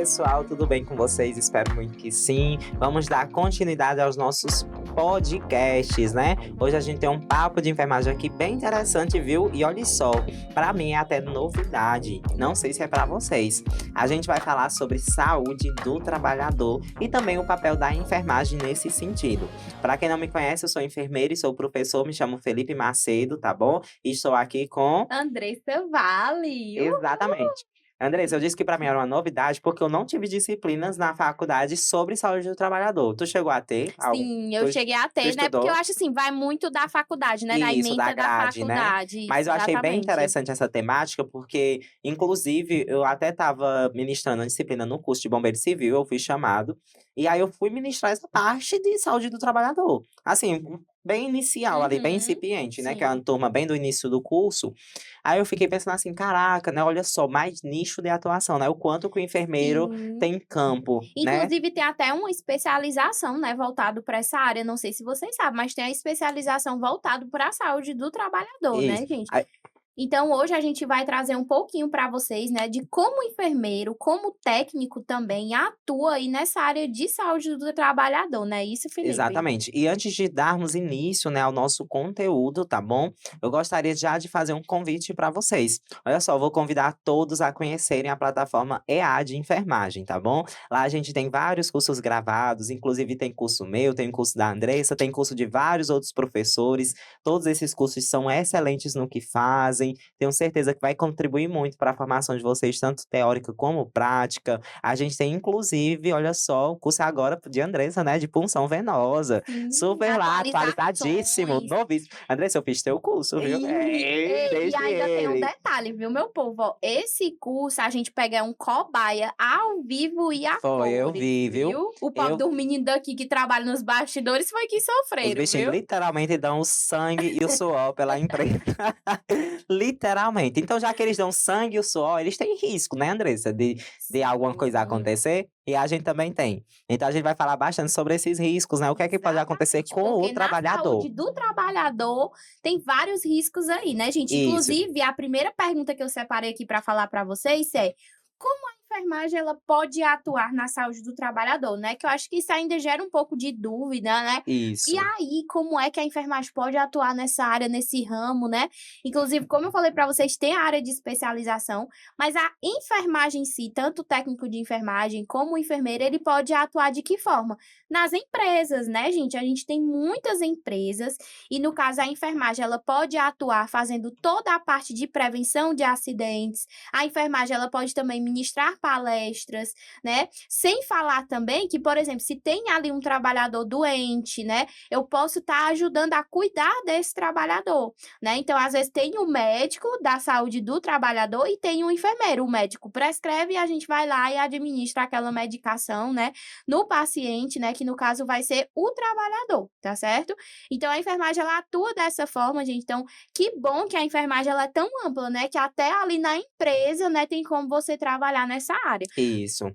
pessoal, tudo bem com vocês? Espero muito que sim. Vamos dar continuidade aos nossos podcasts, né? Hoje a gente tem um papo de enfermagem aqui bem interessante, viu? E olha só, para mim é até novidade. Não sei se é para vocês. A gente vai falar sobre saúde do trabalhador e também o papel da enfermagem nesse sentido. Para quem não me conhece, eu sou enfermeiro e sou professor, me chamo Felipe Macedo, tá bom? E estou aqui com Andressa Vale. Exatamente. Andressa, eu disse que para mim era uma novidade, porque eu não tive disciplinas na faculdade sobre saúde do trabalhador. Tu chegou a ter algum? Sim, Tu, eu cheguei a tu ter, né? Porque eu estudou? acho assim, vai muito da faculdade, né? Da Isso, da ementa da grade, né? faculdade. Isso, Mas eu achei bem exatamente. interessante essa temática, porque, inclusive, eu até estava ministrando uma disciplina no curso de bombeiro civil, eu fui chamado, e aí eu fui ministrar essa parte de saúde do trabalhador. Assim, bem inicial ali, bem Uhum, incipiente, né? Que é sim. uma turma bem do início do curso. Aí eu fiquei pensando assim, caraca, né? Olha só, mais nicho de atuação, né? O quanto que o enfermeiro Sim. tem campo, né? Inclusive, tem até uma especialização, né, voltado para essa área. Não sei se vocês sabem, mas tem a especialização voltado para a saúde do trabalhador, Isso. né, gente? Então, hoje a gente vai trazer um pouquinho para vocês, né, de como o enfermeiro, como técnico também atua aí nessa área de saúde do trabalhador, né? Isso, Felipe? Exatamente. E antes de darmos início, né, ao nosso conteúdo, tá bom? Eu gostaria já de fazer um convite para vocês. Olha só, eu vou convidar todos a conhecerem a plataforma EAD Enfermagem, tá bom? Lá a gente tem vários cursos gravados, inclusive tem curso meu, tem curso da Andressa, tem curso de vários outros professores. Todos esses cursos são excelentes no que fazem. Tenho certeza que vai contribuir muito para a formação de vocês, tanto teórica como prática. A gente tem, inclusive, olha só, o curso agora de Andressa, né, de punção venosa. Sim, Super lá, atualizadíssimo, atualizações. novíssimo. Andressa, eu fiz teu curso, viu? É, E desde ainda tem um ele. detalhe, viu, meu povo? Ó, esse curso a gente pega um cobaia ao vivo e a Foi, eu cores, vi, viu? viu? O pobre Eu dos meninos daqui que trabalham nos bastidores foi que Os sofreram, bichinhos viu? literalmente dão o sangue e o suor pela empresa. Literalmente. Então, já que eles dão sangue e o suor, eles têm risco, né, Andressa, de alguma coisa Sim, acontecer? E a gente também tem. Então, a gente vai falar bastante sobre esses riscos, né? O que é que pode acontecer exatamente, com o porque na trabalhador. saúde do trabalhador tem vários riscos aí, né, gente? Isso. Inclusive, a primeira pergunta que eu separei aqui para falar para vocês é: como a enfermagem ela pode atuar na saúde do trabalhador, né? Que eu acho que isso ainda gera um pouco de dúvida, né? E Isso. aí, como é que a enfermagem pode atuar nessa área, nesse ramo, né? Inclusive, como eu falei para vocês, tem a área de especialização, mas a enfermagem em si, tanto o técnico de enfermagem como o enfermeiro, ele pode atuar de que forma? Nas empresas, né, gente? A gente tem muitas empresas e, no caso, a enfermagem, ela pode atuar fazendo toda a parte de prevenção de acidentes. A enfermagem, ela pode também ministrar palestras, né? Sem falar também que, por exemplo, se tem ali um trabalhador doente, né? Eu posso estar ajudando a cuidar desse trabalhador, né? Então, às vezes, tem o médico da saúde do trabalhador e tem o enfermeiro. O médico prescreve e a gente vai lá e administra aquela medicação, né? No paciente, né? Que no caso vai ser o trabalhador, tá certo? Então, a enfermagem, ela atua dessa forma, gente. Então, que bom que a enfermagem, ela é tão ampla, né? Que até ali na empresa, né? Tem como você trabalhar nessa área. Isso.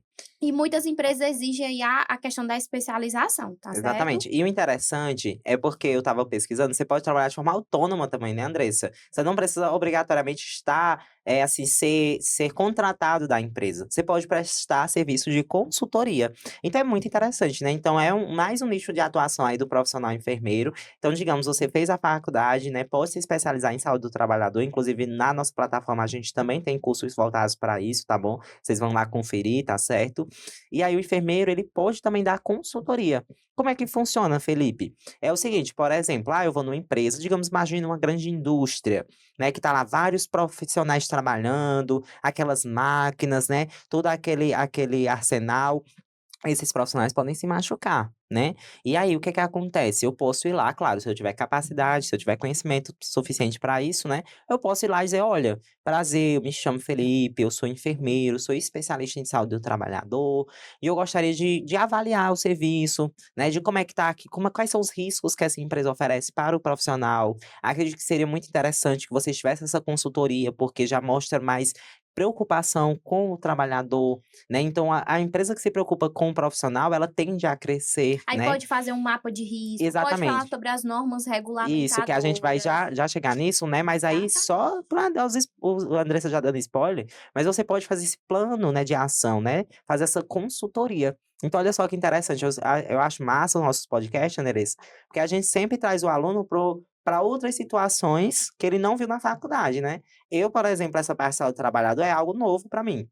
E muitas empresas exigem aí a questão da especialização, tá certo? Exatamente. E o interessante é porque eu estava pesquisando, você pode trabalhar de forma autônoma também, né, Andressa? Você não precisa obrigatoriamente estar, assim, ser contratado da empresa. Você pode prestar serviço de consultoria. Então é muito interessante, né? Então é mais um nicho de atuação aí do profissional enfermeiro. Então, digamos, você fez a faculdade, né? Pode se especializar em saúde do trabalhador. Inclusive, na nossa plataforma, a gente também tem cursos voltados para isso, tá bom? Vocês vão lá conferir, tá certo? E aí, o enfermeiro, ele pode também dar consultoria. Como é que funciona, Felipe? É o seguinte, por exemplo, eu vou numa empresa, digamos, imagina uma grande indústria, né, que tá lá vários profissionais trabalhando, aquelas máquinas, né, todo aquele arsenal. Esses profissionais podem se machucar, né. E aí, o que que acontece? Eu posso ir lá, claro, se eu tiver capacidade, se eu tiver conhecimento suficiente para isso, né, eu posso ir lá e dizer: "Olha, prazer, eu me chamo Felipe, eu sou enfermeiro, sou especialista em saúde do trabalhador, e eu gostaria de avaliar o serviço, né, de como é que tá aqui, quais são os riscos que essa empresa oferece para o profissional. Acredito que seria muito interessante que vocês tivessem essa consultoria, porque já mostra mais preocupação com o trabalhador, né. Então a empresa que se preocupa com o profissional, ela tende a crescer, Aí né. pode fazer um mapa de risco, pode falar Exatamente. sobre as normas Isso, que a gente vai regulamentadoras. já chegar nisso, né, mas aí Exatamente. só pra dar os o Andressa já dando spoiler, mas você pode fazer esse plano, né, de ação, né, fazer essa consultoria. Então olha só que interessante, eu acho massa os nossos podcasts, Andressa, porque a gente sempre traz o aluno para outras situações que ele não viu na faculdade, né. Eu, por exemplo, essa parcela do trabalhador é algo novo para mim.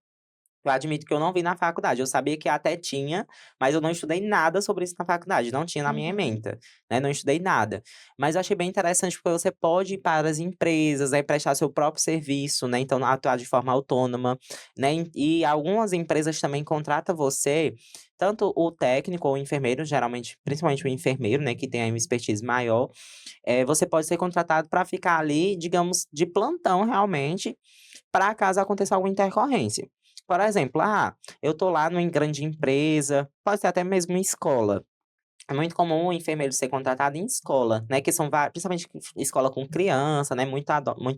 Eu admito que eu não vi na faculdade, eu sabia que até tinha, mas eu não estudei nada sobre isso na faculdade, não tinha na minha Uhum. ementa, né, não estudei nada. Mas eu achei bem interessante, porque você pode ir para as empresas, né, prestar seu próprio serviço, né, então atuar de forma autônoma, né, e algumas empresas também contratam você, tanto o técnico ou o enfermeiro, geralmente principalmente o enfermeiro, né, que tem aí uma expertise maior, você pode ser contratado para ficar ali, digamos, de plantão realmente, para caso aconteça alguma intercorrência. Por exemplo, eu tô lá numa grande empresa, pode ser até mesmo em escola. É muito comum o enfermeiro ser contratado em escola, né, que são principalmente escola com criança, né, muito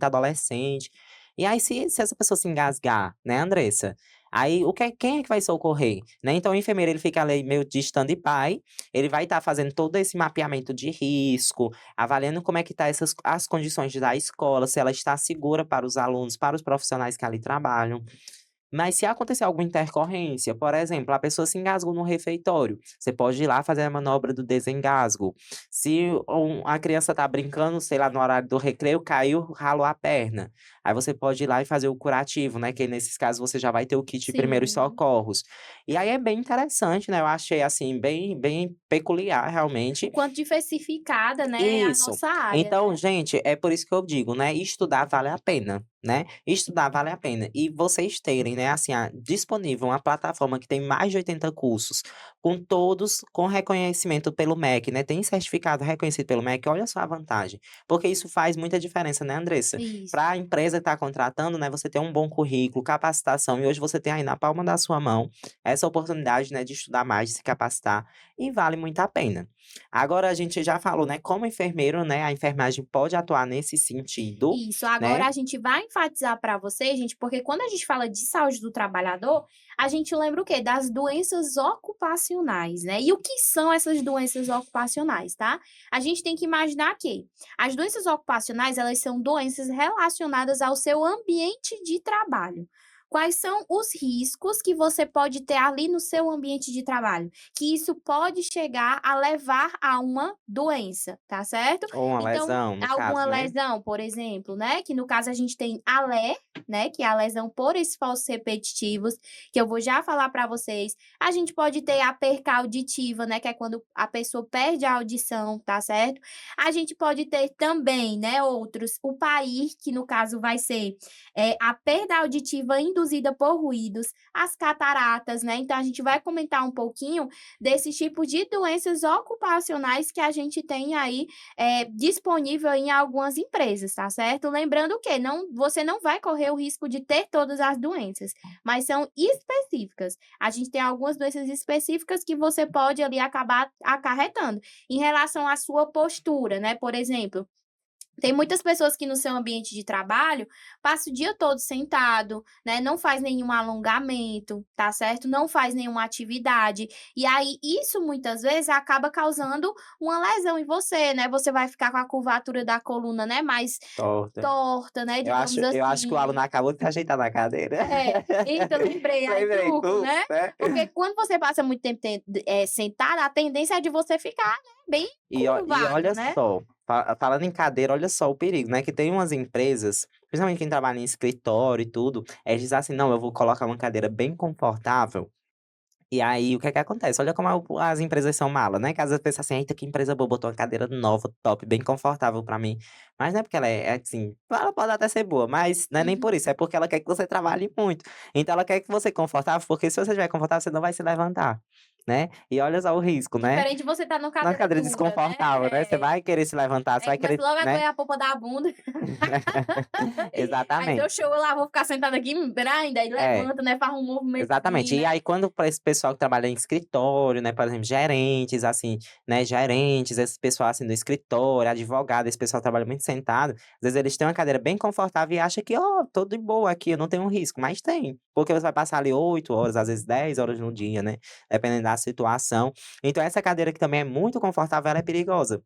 adolescente. E aí se essa pessoa se engasgar, né, Andressa, aí quem é que vai socorrer, né. Então o enfermeiro ele fica ali meio de stand-by, ele vai estar fazendo todo esse mapeamento de risco, avaliando como é que tá as condições da escola, se ela está segura para os alunos, para os profissionais que ali trabalham. Mas se acontecer alguma intercorrência, por exemplo, a pessoa se engasgou no refeitório, você pode ir lá fazer a manobra do desengasgo. Se a criança está brincando, sei lá, no horário do recreio, caiu, ralou a perna. Aí você pode ir lá e fazer o curativo, né, que nesses casos você já vai ter o kit de primeiros Sim. socorros. E aí é bem interessante, né, eu achei, assim, bem peculiar O realmente. quanto diversificada, né, é a Isso. nossa área, Então, né. gente, é por isso que eu digo, né, estudar vale a pena, né, estudar vale a pena. E vocês terem, né, assim, disponível uma plataforma que tem mais de 80 cursos, com todos com reconhecimento pelo MEC, né, tem certificado reconhecido pelo MEC, olha só a vantagem, porque isso faz muita diferença, né, Andressa? Isso. Para a empresa que está contratando, né, você ter um bom currículo, capacitação, e hoje você tem aí na palma da sua mão essa oportunidade, né, de estudar mais, de se capacitar, e vale muito a pena. Agora a gente já falou, né, como enfermeiro, né, a enfermagem pode atuar nesse sentido, Isso, né. agora a gente vai enfatizar para vocês, gente, porque quando a gente fala de saúde do trabalhador, a gente lembra o quê? Das doenças ocupacionais, né? E o que são essas doenças ocupacionais, tá? A gente tem que imaginar que as doenças ocupacionais, elas são doenças relacionadas ao seu ambiente de trabalho. Quais são os riscos que você pode ter ali no seu ambiente de trabalho? Que isso pode chegar a levar a uma doença, tá certo? Ou uma Então, lesão, no alguma caso, né. lesão, por exemplo, né, que no caso a gente tem a LE, né, que é a lesão por esforços repetitivos, que eu vou já falar para vocês. A gente pode ter a perca auditiva, né, que é quando a pessoa perde a audição, tá certo? A gente pode ter também, né, outros, o PAIR, que no caso vai ser, a perda auditiva induzida por ruídos, as cataratas, né, então a gente vai comentar um pouquinho desses tipos de doenças ocupacionais que a gente tem aí disponível em algumas empresas, tá certo? Lembrando que você não vai correr o risco de ter todas as doenças, mas são específicas. A gente tem algumas doenças específicas que você pode ali acabar acarretando. Em relação à sua postura, né? Por exemplo, tem muitas pessoas que no seu ambiente de trabalho passa o dia todo sentado, né, não faz nenhum alongamento, tá certo? Não faz nenhuma atividade. E aí isso muitas vezes acaba causando uma lesão em você, né? Você vai ficar com a curvatura da coluna, né, mais Torta. torta, né, digamos Eu acho que o aluno assim. acabou de se ajeitar na cadeira. É, eita, lembrei, aí Lembrei, truco, tu, né? né. Porque quando você passa muito tempo sentado, a tendência é de você ficar, né, bem E curvado, olha né? só, falando em cadeira, olha só o perigo, né, que tem umas empresas, principalmente quem trabalha em escritório e tudo, eles dizem assim: "Não, eu vou colocar uma cadeira bem confortável". E aí, o que é que acontece? Olha como as empresas são malas, né, que às vezes pensa assim: "Eita, que empresa boa, botou uma cadeira nova, top, bem confortável pra mim". Mas não é porque ela é assim, ela pode até ser boa, mas não é nem por Uhum. isso, é porque ela quer que você trabalhe muito. Então ela quer que você confortável, porque se você estiver confortável, você não vai se levantar. né? E olha só o risco, né? Diferente de você estar numa Na cadeira cadeira dura, né. desconfortável, né? Você vai querer se levantar, você Aí vai começa querer, logo a né? doer a polpa da bunda. Aí deu Exatamente. show, eu lá vou ficar sentada aqui, ainda, aí É. levanta, né, faz um Exatamente. movimentozinho, E né. aí, quando para esse pessoal que trabalha em escritório, né, por exemplo, gerentes, assim, né, gerentes, esse pessoal, assim, do escritório, advogado, esse pessoal trabalha muito sentado, às vezes eles têm uma cadeira bem confortável e acha que: "Ó, tô de boa aqui, eu não tenho risco", mas tem, porque você vai passar ali 8 horas, às vezes 10 horas no dia, né, dependendo da situação. Então essa cadeira que também é muito confortável, ela é perigosa.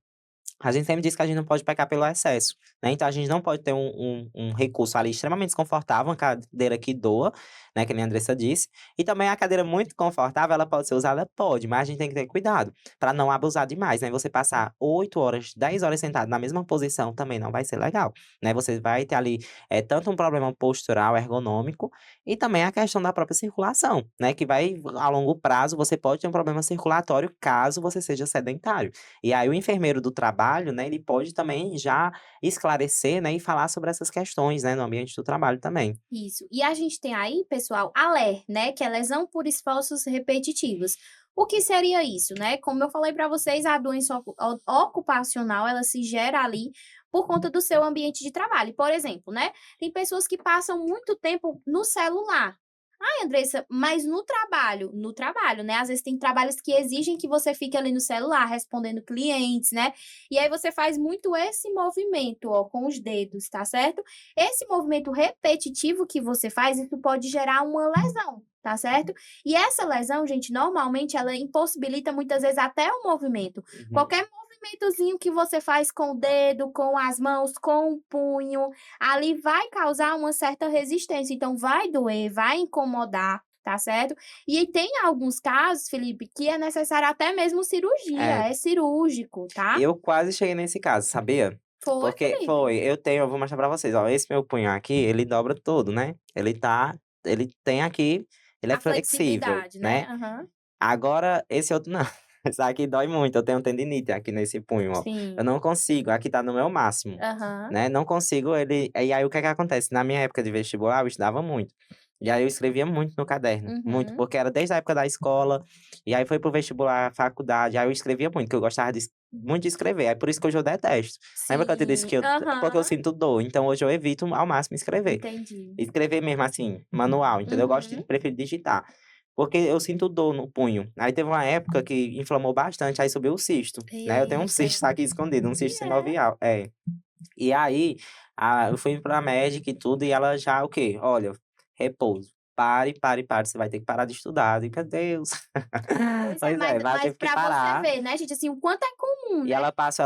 A gente sempre diz que a gente não pode pecar pelo excesso, né, então a gente não pode ter um recurso ali extremamente desconfortável, uma cadeira que doa, né, que nem a Andressa disse, e também a cadeira muito confortável, ela pode ser usada? Pode, mas a gente tem que ter cuidado, para não abusar demais, né, você passar 8 horas, 10 horas sentado na mesma posição também não vai ser legal, né, você vai ter ali, tanto um problema postural, ergonômico, e também a questão da própria circulação, né, que vai a longo prazo você pode ter um problema circulatório caso você seja sedentário. E aí o enfermeiro do trabalho, né, ele pode também já esclarecer, né, e falar sobre essas questões, né, no ambiente do trabalho também. Isso. E a gente tem aí, pessoal, a LER, né, que é lesão por esforços repetitivos. O que seria isso, né? Como eu falei para vocês, a doença ocupacional, ela se gera ali por conta do seu ambiente de trabalho. Por exemplo, né, tem pessoas que passam muito tempo no celular. Ai, Andressa, mas no trabalho, né? Às vezes tem trabalhos que exigem que você fique ali no celular respondendo clientes, né? E aí você faz muito esse movimento, ó, com os dedos, tá certo? Esse movimento repetitivo que você faz, isso pode gerar uma lesão, tá certo? E essa lesão, gente, normalmente ela impossibilita muitas vezes até o movimento. Uhum. Qualquer movimentozinho que você faz com o dedo, com as mãos, com o punho, ali vai causar uma certa resistência, então vai doer, vai incomodar, tá certo? E tem alguns casos, Felipe, que é necessário até mesmo É, cirurgia, é cirúrgico, tá? eu quase cheguei nesse caso, sabia? Foi, Porque Felipe? foi, eu vou mostrar pra vocês, ó, esse meu punho aqui, ele dobra todo, né, ele tem aqui, ele é A flexível, flexibilidade, né? né. Aham. Agora esse outro não, esse aqui dói muito, eu tenho tendinite aqui nesse punho, ó. Eu Sim. não consigo, aqui tá no meu máximo, Aham. né, não consigo e aí o que é que acontece, na minha época de vestibular eu estudava muito, e aí eu escrevia muito no caderno, muito, Uhum. porque era desde a época da escola, e aí foi para o vestibular, faculdade, aí eu escrevia muito, que eu gostava muito de escrever, aí por isso que hoje eu detesto. Lembra que eu te disse Sim. que eu porque eu Aham. sinto dor, então hoje eu evito ao máximo escrever. Entendi. Escrever mesmo, assim, manual, entendeu? Eu gosto de Uhum. prefiro digitar, porque eu sinto dor no punho. Aí teve uma época que inflamou bastante, aí subiu o cisto, né, eu tenho um Eita. cisto aqui escondido, um E cisto é. sinovial. É. E aí, eu fui pra médica e tudo, e ela já o quê? "Olha, repouso, pare, pare, pare, você vai ter que parar de estudar". Eu digo: "Meu Deus". Pois é, Pois é, vai mas ter que pra você parar. ver, né, gente, assim, o quanto é comum, E né, ela passa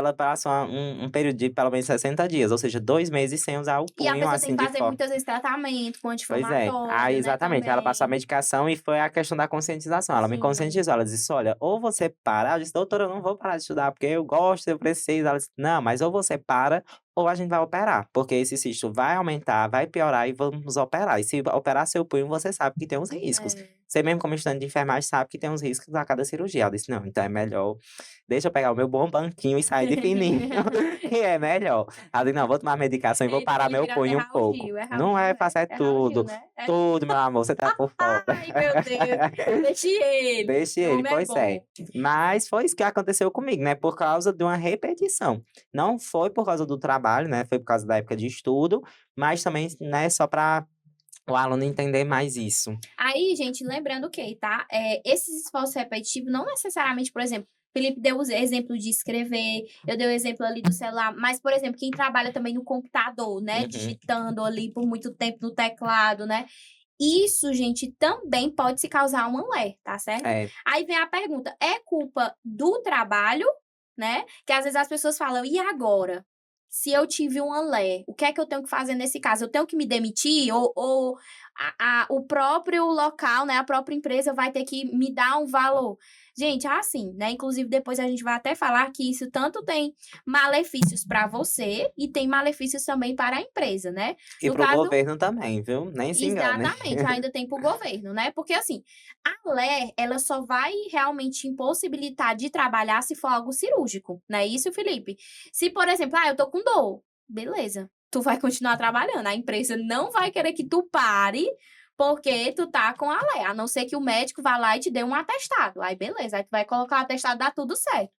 um período de pelo menos 60 dias, ou seja, 2 meses sem usar o e a punho, pessoa tem assim, que de fazer forma. muitas vezes tratamento com Pois é. Aí anti-inflamatório, né, exatamente, ela passou a também. medicação e foi a questão da conscientização, ela me Sim. conscientizou, ela disse: "Olha, ou você para", eu disse: "Doutora, eu não vou parar de estudar, porque eu gosto, eu preciso", ela disse: "Não, mas ou você para, ou a gente vai operar, porque esse cisto vai aumentar, vai piorar e vamos operar, e se operar seu punho, você sabe que tem uns riscos. É. Você mesmo como estudante de enfermagem sabe que tem uns riscos a cada cirurgia", ela disse: "Não, então é melhor deixa eu pegar o meu bom banquinho e sair de fininho, que é melhor". Ela disse: "Não, vou tomar medicação e vou Eita, parar aí meu vira é punho um Raul pouco". Gil, Não é, faça é É Raul Gil, tudo, né? É. tudo, meu amor, você tá por fora. Ai, meu Deus, deixe ele, Deixe o ele, homem é pois é. bom. Mas foi isso que aconteceu comigo, né, por causa de uma repetição. Não foi por causa do trabalho, né, foi por causa da época de estudo, mas também, né, só para o aluno entender mais isso. Aí, gente, lembrando que, tá? Esses esforços repetitivos, não necessariamente, por exemplo, Felipe deu o exemplo de escrever, eu dei o exemplo ali do celular, mas, por exemplo, quem trabalha também no computador, né? Uhum. Digitando ali por muito tempo no teclado, né? Isso, gente, também pode se causar um LER, tá certo? É. Aí vem a pergunta: é culpa do trabalho, né? Que às vezes as pessoas falam, e agora? Se eu tive um LER, o que é que eu tenho que fazer nesse caso? Eu tenho que me demitir? Ou o próprio local, né? A própria empresa vai ter que me dar um valor? Gente, assim, né? Inclusive, depois a gente vai até falar que isso tanto tem malefícios para você e tem malefícios também para a empresa, né? E No para o caso, governo também, viu, nem se engane. exatamente, ainda tem para o governo, né, porque assim, a LER, ela só vai realmente impossibilitar de trabalhar se for algo cirúrgico, não é isso, Felipe? Se, por exemplo, eu tô com dor, beleza, tu vai continuar trabalhando, a empresa não vai querer que tu pare, Porque tu tá com a lei, a não ser que o médico vá lá e te dê um atestado. Aí beleza, aí tu vai colocar o atestado, dá tudo certo.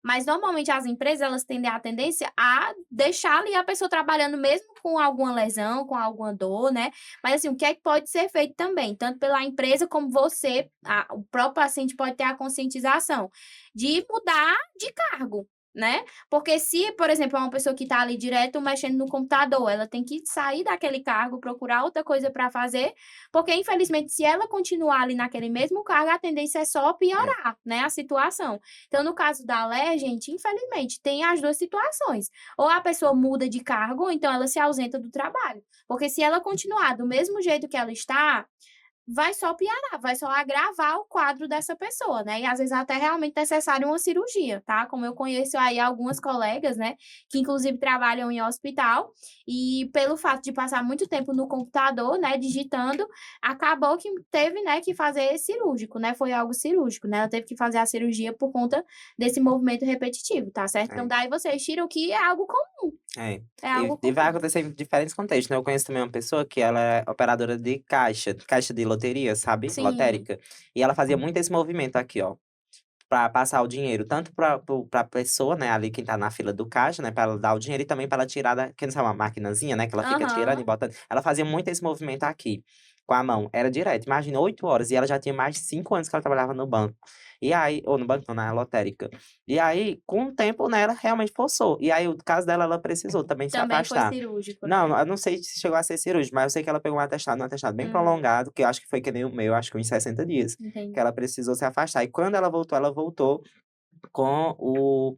Mas normalmente as empresas, elas tendem a tendência a deixar ali a pessoa trabalhando mesmo com alguma lesão, com alguma dor, né? Mas assim, o que é que pode ser feito também? Tanto pela empresa como você, o próprio paciente pode ter a conscientização de mudar de cargo. Né? Porque se, por exemplo, é uma pessoa que está ali direto mexendo no computador, ela tem que sair daquele cargo, procurar outra coisa para fazer, porque infelizmente, se ela continuar ali naquele mesmo cargo, a tendência é só É, piorar, né, a situação. Então, no caso da Lé, gente, infelizmente, tem as duas situações. Ou a pessoa muda de cargo, ou então ela se ausenta do trabalho. Porque se ela continuar do mesmo jeito que ela está, vai só piorar, vai só agravar o quadro dessa pessoa, né? E às vezes até realmente necessário uma cirurgia, tá? Como eu conheço aí algumas colegas, né, que inclusive trabalham em hospital e pelo fato de passar muito tempo no computador, né, digitando, acabou que teve, né, que fazer cirúrgico, né? Foi algo cirúrgico, né? Ela teve que fazer a cirurgia por conta desse movimento repetitivo, tá certo? Então é. daí vocês tiram que é algo comum, É. é E, algo e vai comum. acontecer em diferentes contextos, né? Eu conheço também uma pessoa que ela é operadora de caixa de loteria, sabe? Sim. Lotérica. E ela fazia muito esse movimento aqui, ó. Pra passar o dinheiro, tanto pra pessoa, né, ali quem tá na fila do caixa, né, pra ela dar o dinheiro e também pra ela tirar da, que não sabe uma maquinazinha, né, que ela fica tirando e Aham. botando. Ela fazia muito esse movimento aqui, com a mão. Era direto, imagina, 8 horas. E ela já tinha mais de 5 anos que ela trabalhava no banco. E aí, ou no banco, não, na lotérica. E aí, com o tempo, né, ela realmente forçou. E aí, o caso dela, ela precisou também se Também foi afastar. cirúrgico, Não, né? eu não sei se chegou a ser cirúrgico, mas eu sei que ela pegou um atestado bem Uhum. prolongado, que eu acho que foi que nem o meu, acho que uns 60 dias, que Entendi. ela precisou se afastar. E quando ela voltou com o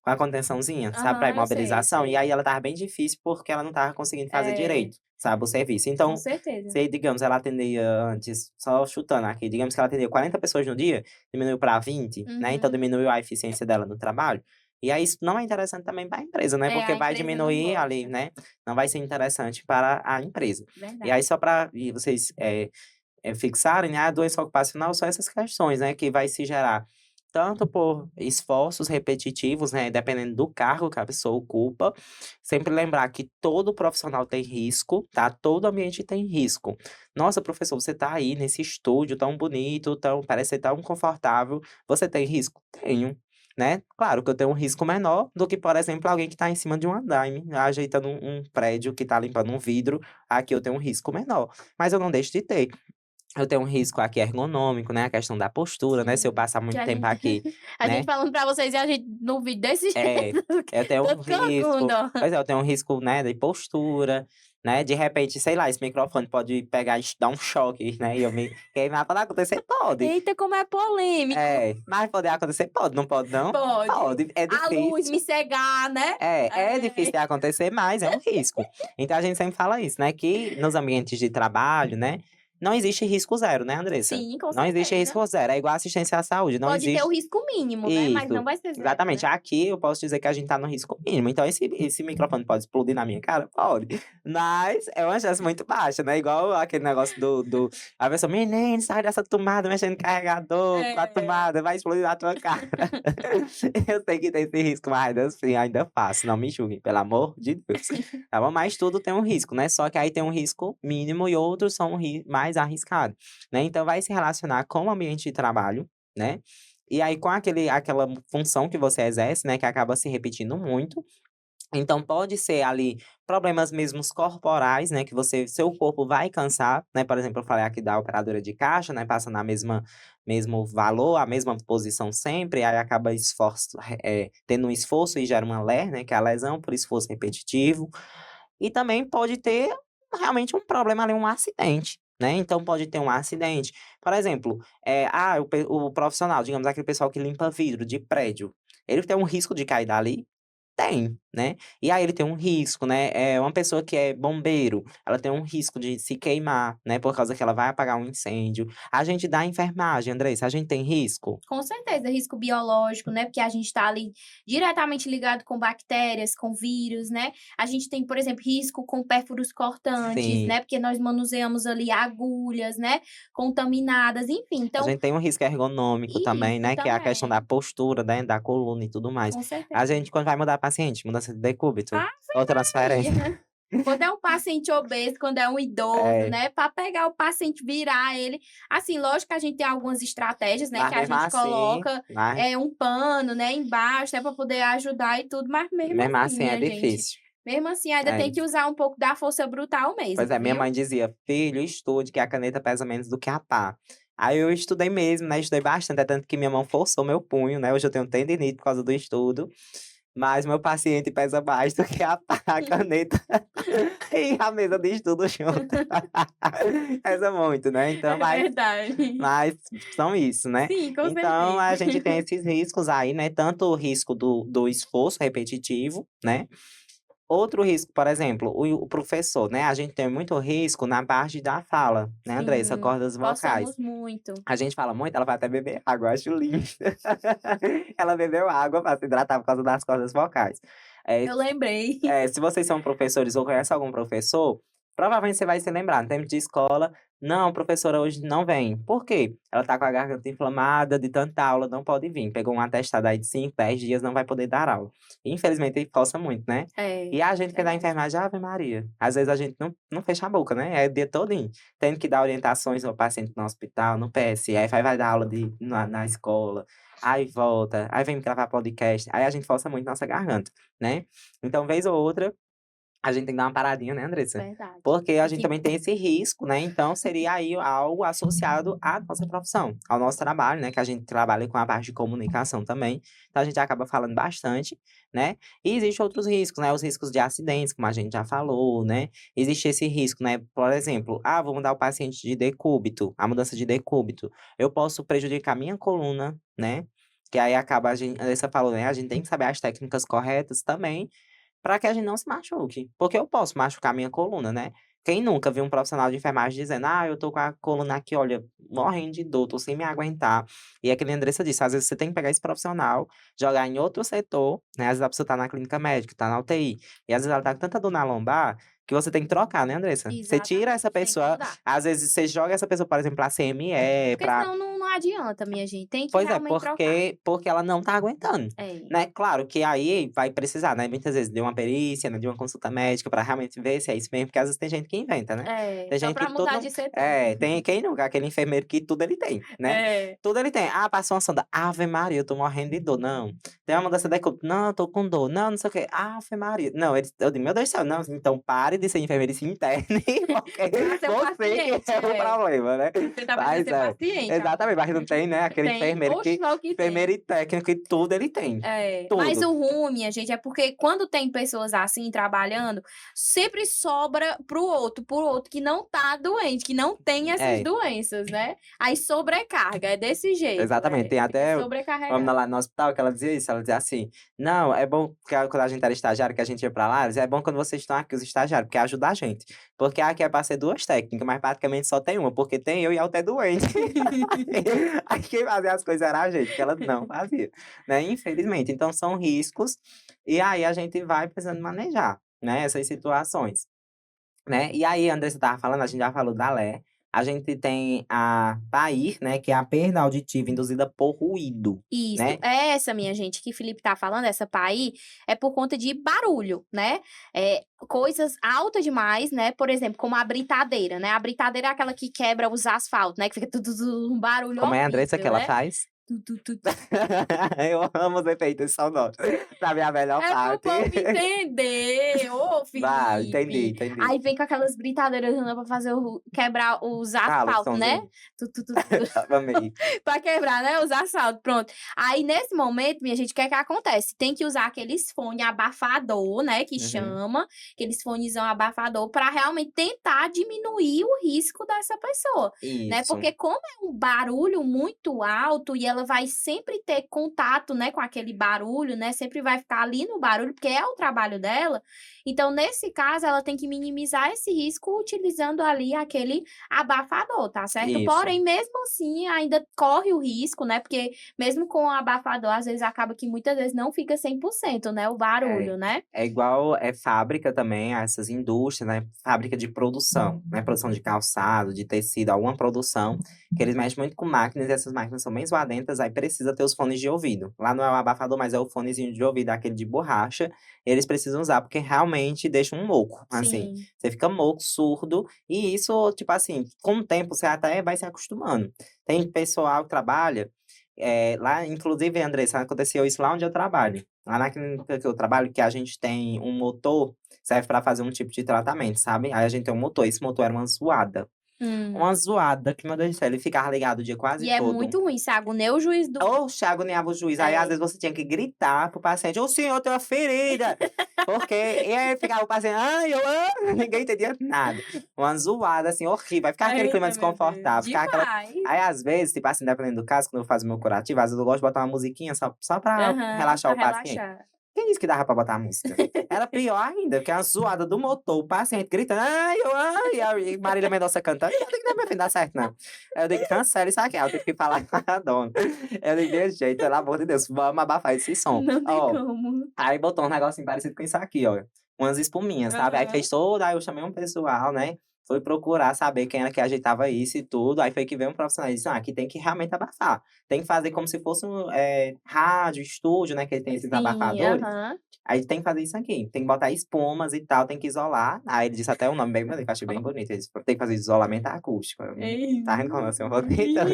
com a contençãozinha, sabe, pra Aham, eu sei, eu imobilização, e sei. aí ela estava bem difícil, porque ela não estava conseguindo fazer É, direito, sabe, o serviço. com Então, certeza. se digamos, ela atendia antes, só chutando aqui, digamos que ela atendia 40 pessoas no dia, diminuiu para 20, né, então Uhum. diminuiu a eficiência dela no trabalho. E aí isso não é interessante também para a empresa, né, É, porque a vai empresa não diminuir ali, gosta. né, não vai ser interessante para a empresa. E aí Verdade. só para vocês, fixarem, né, a doença ocupacional são essas questões, né, que vai se gerar tanto por esforços repetitivos, né, dependendo do cargo que a pessoa ocupa. Sempre lembrar que todo profissional tem risco, tá? Todo ambiente tem risco. Nossa, professor, você tá aí nesse estúdio tão bonito, tão, parece ser tão confortável. Você tem risco? Tenho. Né? Claro que eu tenho um risco menor do que, por exemplo, alguém que está em cima de um andaime, ajeitando um prédio que está limpando um vidro. Aqui eu tenho um risco menor, mas eu não deixo de ter. Eu tenho um risco aqui ergonômico, né, a questão da postura, né, se eu Sim. passar Que muito a tempo gente aqui, a gente né, falando pra vocês e a gente no vídeo desse é, jeito, eu tenho um todo risco, corcunda, ó. pois é, eu tenho um risco, né, de postura, né, de repente, sei lá, esse microfone pode pegar e dar um choque, né, e eu me queimar, pode acontecer? Pode. Eita, como é polêmico. É, mas pode acontecer? Pode, não pode não? Pode. Pode, é A luz me difícil. cegar, né. É difícil É. de acontecer, mas é um risco. Então a gente sempre fala isso, né, que nos ambientes de trabalho, né, não existe risco zero, né, Andressa? Sim, com Não existe certeza. risco zero, é igual assistência à saúde, não Pode ter o existe risco mínimo, né, mas não isso, vai ser zero, exatamente. né. Aqui eu posso dizer que a gente tá no risco mínimo, então esse microfone pode explodir na minha cara? Pode, mas é uma chance muito baixa, né, igual aquele negócio do a pessoa: "Menino, sai dessa tomada mexendo no carregador com a É. tomada, vai explodir na tua cara". Eu sei que tem esse risco, mas ainda assim, ainda faço, não me julguem, pelo amor de Deus, tá bom? Mas tudo tem um risco, né, só que aí tem um risco mínimo e outros são mais arriscados, né, então vai se relacionar com o ambiente de trabalho, né, e aí com aquela função que você exerce, né, que acaba se repetindo muito, então pode ser ali problemas mesmos corporais, né, que seu corpo vai cansar, né, por exemplo, eu falei aqui da operadora de caixa, né, passa na mesmo valor, a mesma posição sempre, aí acaba tendo um esforço e gera uma LER, né, que é a lesão por esforço repetitivo. E também pode ter realmente um problema ali, um acidente, né, então pode ter um acidente. Por exemplo, o profissional, digamos, aquele pessoal que limpa vidro de prédio, ele tem um risco de cair dali? Tem, né. E aí ele tem um risco, né, uma pessoa que é bombeiro, ela tem um risco de se queimar, né, por causa que ela vai apagar um incêndio. A gente da enfermagem, Andressa, a gente tem risco? Com certeza, risco biológico, né, porque a gente está ali diretamente ligado com bactérias, com vírus, né. A gente tem, por exemplo, risco com pérfuros cortantes, Sim. né, porque nós manuseamos ali agulhas, né, contaminadas, enfim, A então gente tem um risco ergonômico também, isso né, que é a questão da também, postura, né, da coluna e tudo mais. com A certeza. gente quando vai mudar paciente, mudança de decúbito Ah, ou transferência, verdade. Quando é um paciente obeso, quando é um idoso, É, né, para pegar o paciente, virar ele assim, lógico que a gente tem algumas estratégias, né, mas que a mesmo gente assim, coloca, mas um pano, né, embaixo, né, para poder ajudar e tudo, mas mesmo mesmo assim, assim é minha gente, difícil. mesmo assim ainda É. tem que usar um pouco da força brutal Pois mesmo, é, minha viu. mãe dizia: "Filho, estude que a caneta pesa menos do que a pá". Aí eu estudei mesmo, né, estudei bastante, é tanto que minha mão forçou meu punho, né, hoje eu tenho tendinite por causa do estudo, mas meu paciente pesa mais do que a pá, a caneta e a mesa de estudo junto. Pesa muito, né, então É mas verdade. mas são isso, né. Sim, com Então certeza. a gente tem esses riscos aí, né, tanto o risco do esforço repetitivo, né. Outro risco, por exemplo, o professor, né, a gente tem muito risco na parte da fala, né, Andressa, Sim, cordas vocais. possamos muito. A gente fala muito, ela vai até beber água, eu acho lindo. Ela bebeu água para se hidratar por causa das cordas vocais. Eh Eu lembrei. se vocês são professores ou conhecem algum professor, provavelmente você vai se lembrar, no tempo de escola: "Não, a professora hoje não vem". Por quê? Ela tá com a garganta inflamada de tanta aula, não pode vir. Pegou um atestado aí de 5, 10 dias, não vai poder dar aula. Infelizmente força muito, né. É, E a gente que é da verdade. enfermagem, ave Maria, às vezes a gente não fecha a boca, né, é o dia todinho, tendo que dar orientações ao paciente no hospital, no PSF, aí vai dar aula na escola, aí volta, aí vem gravar podcast, aí a gente força muito nossa garganta, né. Então vez ou outra a gente tem que dar uma paradinha, né, Andressa? Verdade. Porque a Tem gente que também tem esse risco, né, então seria aí algo associado à nossa profissão, ao nosso trabalho, né, que a gente trabalha com a parte de comunicação também, então a gente acaba falando bastante, né. E existem outros riscos, né, os riscos de acidentes, como a gente já falou, né, existe esse risco, né, por exemplo, vou mudar o paciente de decúbito, a mudança de decúbito, eu posso prejudicar minha coluna, né, que aí acaba a Andressa falou, né, a gente tem que saber as técnicas corretas também, para que a gente não se machuque, porque eu posso machucar minha coluna, né. Quem nunca viu um profissional de enfermagem dizendo: "Ah, eu tô com a coluna aqui, olha, morrendo de dor, tô sem me aguentar", e é que nem a Andressa disse, às vezes você tem que pegar esse profissional, jogar em outro setor, né, às vezes a pessoa tá na clínica médica, tá na UTI, e às vezes ela tá com tanta dor na lombar, que você tem que trocar, né, Andressa. Você tira essa exatamente, tem que pessoa, mudar. às vezes você joga essa pessoa, por exemplo, pra CME, Porque pra senão não adianta, minha gente, tem que pois é, realmente trocar. porque ela não tá aguentando, É, né. Claro que aí vai precisar, né, muitas vezes de uma perícia, né, de uma consulta médica pra realmente ver se é isso mesmo, porque às vezes tem gente que inventa, né. Tem só gente que pra mudar tudo de setor. tem quem nunca, aquele enfermeiro que tudo ele tem, né. É. Tudo ele tem. Passou uma sonda, ave Maria, eu tô morrendo de dor, não. Tem uma mudança de decúbito, não, eu tô com dor, não, não sei o quê, ave Maria. Não, eles eu digo: "Meu Deus do céu, não, então pare de ser enfermeiro e se interne, porque Pra ser o você que paciente, é o é. problema, né". Você tá precisando Mas ser é. paciente Exatamente, agora. mas não tem, né, aquele Tem? enfermeiro Oxe, que só o que enfermeiro tem. e técnico e tudo ele tem, É, mas tudo. o ruim, minha gente, é porque quando tem pessoas assim trabalhando, sempre sobra pro outro que não tá doente, que não tem essas É, doenças, né. Aí sobrecarga, é desse jeito, exatamente. Tem fica até uma menina sobrecarregado. lá no hospital que ela dizia isso, ela dizia assim: "Não, é bom", porque quando a gente era estagiário, que a gente ia pra lá, ela dizia: "É bom quando vocês estão aqui, os estagiários, porque ajuda a gente. Porque aqui é pra ser 2 técnicas, mas praticamente só tem uma, porque tem eu e a outra é doente". Aí quem fazia as coisas era a gente, porque ela não fazia, né, infelizmente. Então são riscos, e aí a gente vai precisando manejar, né, essas situações. Né, e aí, Andressa estava falando, a gente já falou da LE, a gente tem a PAIR, né, que é a perda auditiva induzida por ruído, Isso, né. essa minha gente que Felipe tá falando, essa PAI, é por conta de barulho, né, coisas altas demais, né, por exemplo, como a britadeira, né, a britadeira é aquela que quebra os asfaltos, né, que fica tudo um barulho Como é, Andressa, que horrível, ela né. faz? Tu tu tu Eu amo os efeitos sonoros, pra mim é a melhor É pro parte. povo entender, ô Vai, entendi, Felipe. entendi. Aí vem com aquelas britadeiras pra fazer quebrar os Fala o asfaltos, né. sonzinho. Tu tu tu tu Amei. pra quebrar, né, os asfaltos, pronto. Aí nesse momento, minha gente, o que é que acontece? Tem que usar aqueles fone abafador, né, que Uhum. chama, aqueles fonezão abafador pra realmente tentar diminuir o risco dessa pessoa, né, Isso, porque como é um barulho muito alto e ela vai sempre ter contato, né, com aquele barulho, né, sempre vai ficar ali no barulho, porque é o trabalho dela, então nesse caso ela tem que minimizar esse risco utilizando ali aquele abafador, tá certo? isso. Porém, mesmo assim, ainda corre o risco, né, porque mesmo com o abafador, às vezes acaba que muitas vezes não fica 100%, né, o É. barulho, né. É igual, fábrica também, essas indústrias, né, fábrica de produção, né, produção de calçado, de tecido, alguma produção, que eles mexem muito com máquinas e essas máquinas são bem zoadentas ferramentas, aí precisa ter os fones de ouvido. Lá não é o abafador, mas é o fonezinho de ouvido, aquele de borracha, eles precisam usar, porque realmente deixa um moco, assim. Sim. Você fica moco, surdo, e isso, tipo assim, com o tempo você até vai se acostumando. Tem pessoal que trabalha, lá inclusive, Andressa, aconteceu isso lá onde eu trabalho. Lá na clínica que eu trabalho, que a gente tem um motor, serve para fazer um tipo de tratamento, sabe. Aí a gente tem um motor, esse motor era uma zoada. Hum. Uma zoada que, meu Deus do céu, ele ficava ligado o dia quase E é todo. muito ruim, isso agonia o juiz do Oxe, agoniava o juiz. Aí, às é. vezes, você tinha que gritar pro paciente: "O senhor tem uma ferida!" Porque e aí ficava o paciente: "Ai, eu ninguém entendia nada. Uma zoada, assim, horrível. Aí ficava aquele clima Eita, meu Deus, desconfortável, ficava aquela demais. aí, às vezes, tipo assim, dependendo do caso, quando eu faço meu curativo, às vezes eu gosto de botar uma musiquinha só pra Aham, relaxar pra o paciente. relaxar. Quem disse que dava pra botar música? Era pior ainda, porque a zoada do motor, o paciente gritando: "Ai, eu ai", e Marília Mendonça cantando. Eu digo: "Não, meu filho, não dá certo não". Aí eu digo: "Cancela isso aqui". Aí eu tive que falar com a dona. Eu digo: "Desse jeito, pelo amor de Deus, vamos abafar esse som". Não tem Ó, como. aí botou um negocinho parecido com isso aqui, ó, umas espuminhas, sabe. Aí Aham. fez toda aí eu chamei um pessoal, né, foi procurar saber quem era que ajeitava isso e tudo, aí foi que veio um profissional e disse: "Ah, aqui tem que realmente abafar, tem que fazer como se fosse um, rádio, estúdio, né, que tem esses Sim, abafadores, aham. aí tem que fazer isso aqui, tem que botar espumas e tal, tem que isolar". Aí ele disse até um nome bem bonito, que eu achei bem bonito, ele disse: "Tem que fazer isolamento acústico". Eu: tá vendo como assim, eu vou tentando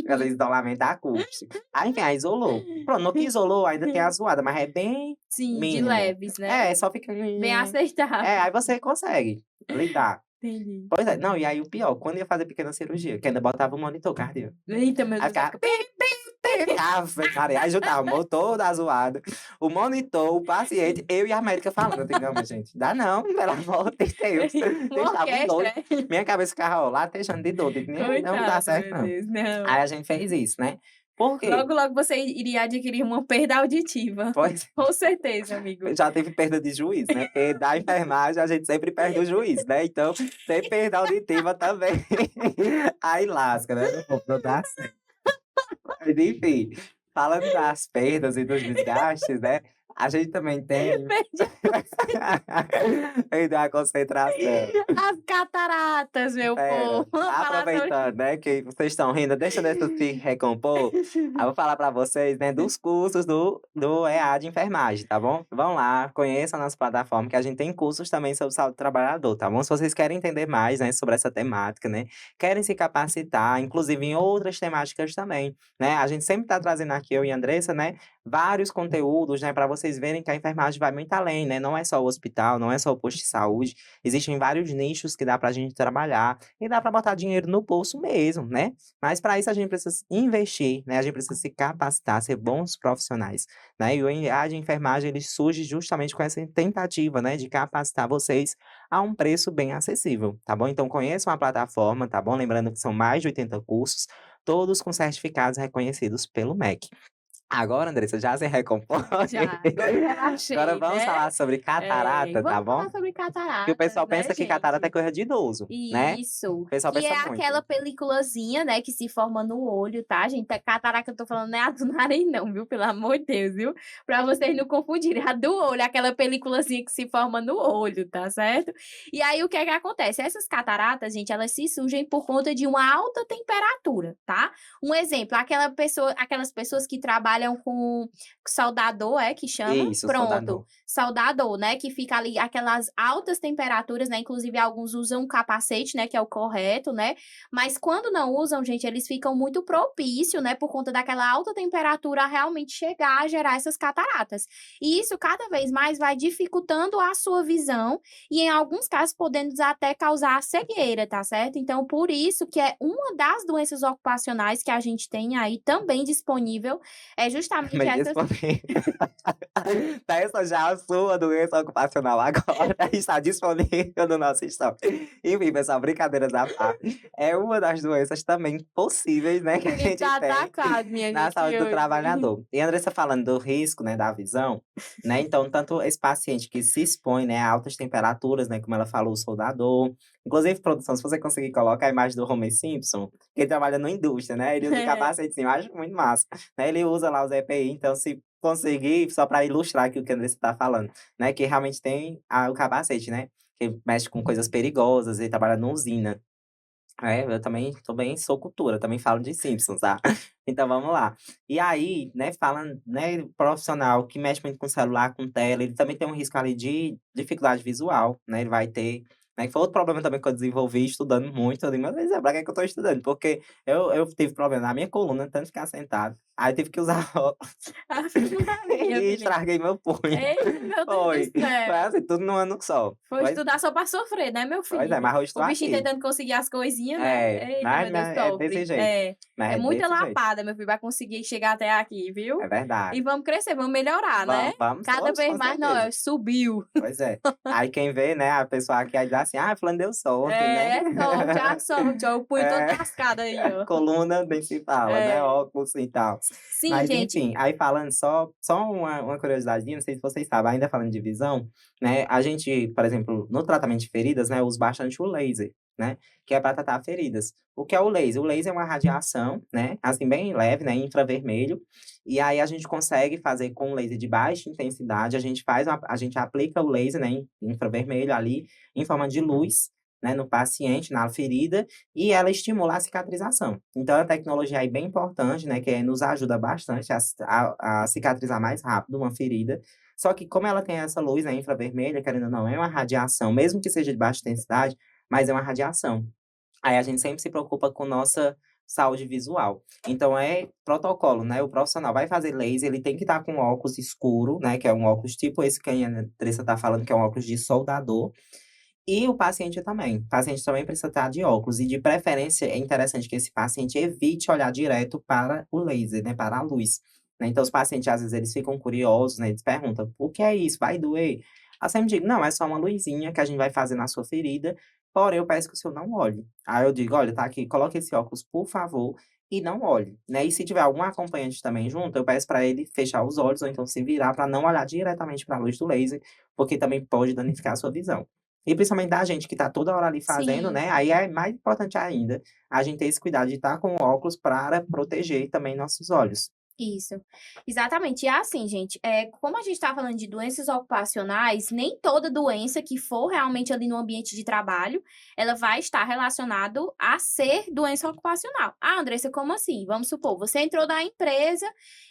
fazer isolamento acústico. Aí enfim, aí isolou. Pronto, no que isolou ainda tem a zoada, mas é bem Sim, de mínimo. leves, né. É, só fica Bem aceitável. aí você consegue lidar. Entendi. Pois é, não, e aí o pior, quando ia fazer pequena cirurgia, que ainda botava o monitor cardíaco. Eita, meu Aí Deus, aí ficava fica pi, pi, pi, ave Maria, aí juntava o motor da zoada, o monitor, o paciente, eu e a médica falando. Eu digo: "Não, minha gente, dá não, pelo amor de Deus". Vocês uma estavam orquestra, doidos. é. Minha cabeça ficava, ó, latejando de dor, digo: Não dá Coitado, certo meu não". Deus, não. Aí a gente fez isso, né. Por quê? Logo, logo você iria adquirir uma perda auditiva. Pois Com certeza, amigo. já teve perda de juízo, né, porque da enfermagem a gente sempre perde o juízo, né, então tem perda auditiva também. Aí lasca, né, não dá certo. Mas enfim, falando das perdas e dos desgastes, né, a gente também tem Perdi perdeu a concentração. as cataratas, meu Espera, povo. Vamos falar sobre aproveitando, né, que vocês estão rindo, deixa eu se recompor, aí eu vou falar para vocês, né, dos cursos do EA de enfermagem, tá bom? Vão lá, conheçam a nossa plataforma, que a gente tem cursos também sobre saúde do trabalhador, tá bom? Se vocês querem entender mais, né, sobre essa temática, né, querem se capacitar, inclusive em outras temáticas também, né, a gente sempre tá trazendo aqui, eu e a Andressa, né, vários conteúdos, né, para vocês verem que a enfermagem vai muito além, né, não é só o hospital, não é só o posto de saúde, existem vários nichos que dá pra gente trabalhar, e dá para botar dinheiro no bolso mesmo, né. Mas para isso a gente precisa investir, né, a gente precisa se capacitar, ser bons profissionais, né. E o EA de enfermagem ele surge justamente com essa tentativa, né, de capacitar vocês a um preço bem acessível, tá bom. Então conheçam a plataforma, tá bom. Lembrando que são mais de 80 cursos, todos com certificados reconhecidos pelo MEC. Agora, Andressa, já se recompõe. já, agora eu Agora relaxei, vamos né. falar sobre catarata, tá Vamos bom? falar sobre Que o cataratas, pessoal né, pensa que catarata é gente. coisa de idoso, né. Isso, O pessoal que é pensa muito. aquela peliculazinha, né, que se forma no olho, tá, gente? A catarata que eu tô falando não é a do nariz não, viu, pelo amor de Deus, viu? Pra vocês não confundirem, a do olho, aquela peliculazinha que se forma no olho, tá certo? E aí o que é que acontece? Essas cataratas, gente, elas se surgem por conta de uma alta temperatura, tá? Um exemplo, aquelas pessoas que trabalham com saudador, que chama? Isso, Pronto, soldador. saudador, né, que fica ali aquelas altas temperaturas, né, inclusive alguns usam capacete, né, que é o correto, né, mas quando não usam, gente, eles ficam muito propício, né, por conta daquela alta temperatura a realmente chegar a gerar essas cataratas. E isso cada vez mais vai dificultando a sua visão e em alguns casos podendo até causar cegueira, tá certo? Então por isso que é uma das doenças ocupacionais que a gente tem aí também disponível, é justamente Bem essas disponível. Essa já a sua doença ocupacional agora está disponível no nosso estoque. Enfim, pessoal, brincadeiras à parte. É uma das doenças também possíveis, né, que a Ele gente tá tem atacado, minha na gente, saúde do hoje. trabalhador. E a Andressa falando do risco, né, da visão, né, então tanto esse paciente que se expõe, né, a altas temperaturas, né, como ela falou, o soldador. Inclusive, produção, se você conseguir colocar a imagem do Homer Simpson, que ele trabalha na indústria, né, ele usa o É. capacetezinho, eu acho muito massa, né, ele usa lá os EPI, então se conseguir, só para ilustrar aqui o que a Andressa tá falando, né, que realmente tem o capacete, né, que mexe com coisas perigosas, ele trabalha numa usina. É, eu também sou cultura, também falo de Simpsons, tá. Então vamos lá. E aí, né, falando, né, profissional que mexe muito com celular, com tela, ele também tem um risco ali de dificuldade visual, né, ele vai ter, né, que foi outro problema também que eu desenvolvi estudando muito, eu digo: "Meu Deus, pra que que eu tô estudando?" Porque eu tive problema na minha coluna, tanto ficar sentado, aí tive que usar óculos Ave Maria, e menina. estraguei meu punho. Eita, meu Deus do Foi céu. assim, tudo num ano só. Foi estudar só pra sofrer, né, meu Pois é, filho? mas hoje estou O bichinho aqui. tentando conseguir as coisinhas, né. É, Eita, meu Deus, é desse sofre. jeito, É. mas É é muita desse jeito. lapada, meu filho, pra conseguir chegar até aqui, viu. É verdade. E vamos crescer, vamos melhorar, né. Vamos Cada todos, vez com mais certeza. nós subiu. Pois é. Aí quem vê, né, a pessoa aqui aí diz assim: "Ah, fulano deu sorte, né". É sorte, ó, o punho todo É, lascado aí, ó. coluna nem se fala, né, É. óculos e tal. Sim, Mas gente. enfim, aí falando só uma curiosidadezinha, não sei se vocês sabem, ainda falando de visão, né, a gente, por exemplo, no tratamento de feridas, né, usa bastante o laser, né, que é para tratar feridas. O que é o laser? O laser é uma radiação, né, assim, bem leve, né, infravermelho, e aí a gente consegue fazer com um laser de baixa intensidade, a gente aplica o laser, né, infravermelho ali, em forma de luz, né, no paciente, na ferida, e ela estimula a cicatrização. Então é uma tecnologia aí bem importante, né, que nos ajuda bastante a cicatrizar mais rápido uma ferida. Só que como ela tem essa luz, né, infravermelha, querendo ou não, é uma radiação, mesmo que seja de baixa intensidade, mas é uma radiação. Aí a gente sempre se preocupa com nossa saúde visual. Então é protocolo, né, o profissional vai fazer laser, ele tem que estar com óculos escuro, né, que é um óculos tipo esse que a Andressa tá falando, que é um óculos de soldador, e o paciente também. O paciente também precisa estar de óculos e, de preferência, é interessante que esse paciente evite olhar direto para o laser, né, para a luz, né. Então os pacientes, às vezes, eles ficam curiosos, né, eles perguntam: "O que é isso? Vai doer?" Aí eu sempre digo: "Não, é só uma luzinha que a gente vai fazer na sua ferida, porém eu peço que o senhor não olhe". Aí eu digo: "Olha, tá aqui, coloque esse óculos, por favor, e não olhe", né. E se tiver algum acompanhante também junto, eu peço para ele fechar os olhos ou então se virar para não olhar diretamente para a luz do laser, porque também pode danificar a sua visão. E principalmente da gente que tá toda hora ali fazendo, Sim. né, aí é mais importante ainda, a gente ter esse cuidado de estar com óculos para proteger também nossos olhos. Isso, exatamente. E assim, gente, como a gente está falando de doenças ocupacionais, nem toda doença que for realmente ali no ambiente de trabalho, ela vai estar relacionado a ser doença ocupacional. Ah, Andressa, como assim? Vamos supor, você entrou na empresa